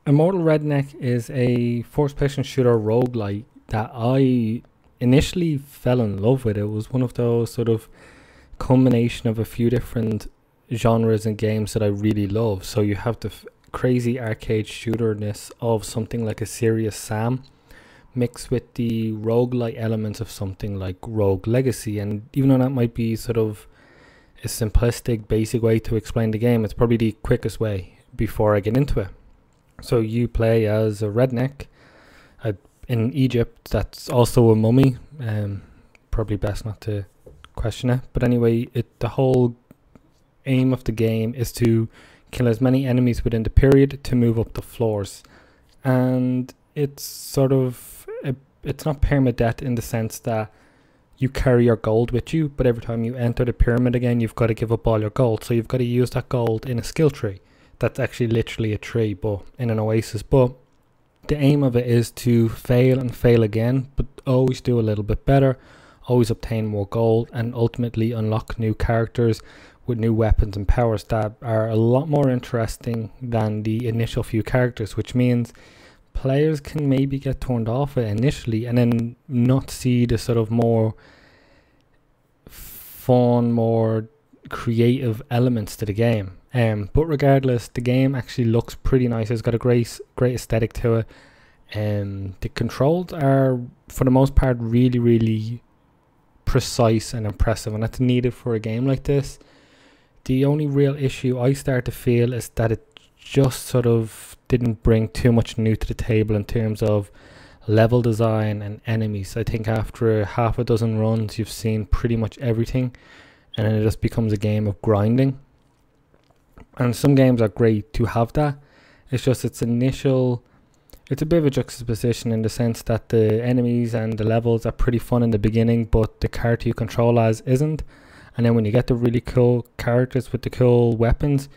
Immortal Redneck is a first-person shooter roguelite that I initially fell in love with. It was one of those sort of combination of a few different genres and games that I really love. So you have the crazy arcade shooterness of something like a Serious Sam mixed with the roguelite elements of something like Rogue Legacy. And even though that might be sort of a simplistic, basic way to explain the game, it's probably the quickest way before I get into it. So you play as a redneck in Egypt that's also a mummy. Probably best not to question it. But anyway, the whole aim of the game is to kill as many enemies within the period to move up the floors. And it's sort of, it's not permadeath in the sense that you carry your gold with you, but every time you enter the pyramid again, you've got to give up all your gold. So you've got to use that gold in a skill tree. That's actually literally a tree, but in an oasis. But the aim of it is to fail and fail again, but always do a little bit better, always obtain more gold, and ultimately unlock new characters with new weapons and powers that are a lot more interesting than the initial few characters, which means players can maybe get turned off it initially and then not see the sort of more fun, more creative elements to the game. But regardless, the game actually looks pretty nice. It's got a great aesthetic to it. The controls are, for the most part, really precise and impressive, and that's needed for a game like this. The only real issue I start to feel is that it just sort of didn't bring too much new to the table in terms of level design and enemies. I think after half a dozen runs, you've seen pretty much everything, and then it just becomes a game of grinding. And some games are great to have that. It's just it's a bit of a juxtaposition in the sense that the enemies and the levels are pretty fun in the beginning, but the character you control as isn't. And then when you get the really cool characters with the cool weapons,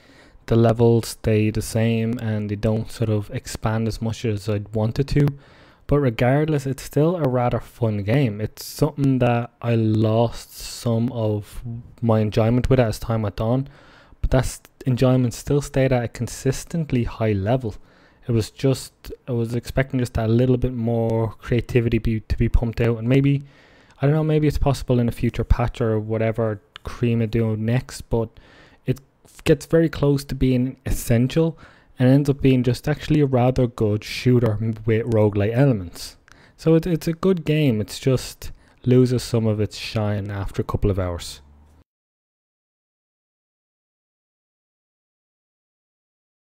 the levels stay the same and they don't sort of expand as much as I'd wanted to. But regardless, it's still a rather fun game. It's something that I lost some of my enjoyment with it as time went on, but that enjoyment still stayed at a consistently high level. I was expecting just a little bit more creativity to be pumped out, and maybe, I don't know, maybe it's possible in a future patch or whatever Cream do next, but it gets very close to being essential and ends up being just actually a rather good shooter with roguelite elements. So it's a good game, it's just loses some of its shine after a couple of hours.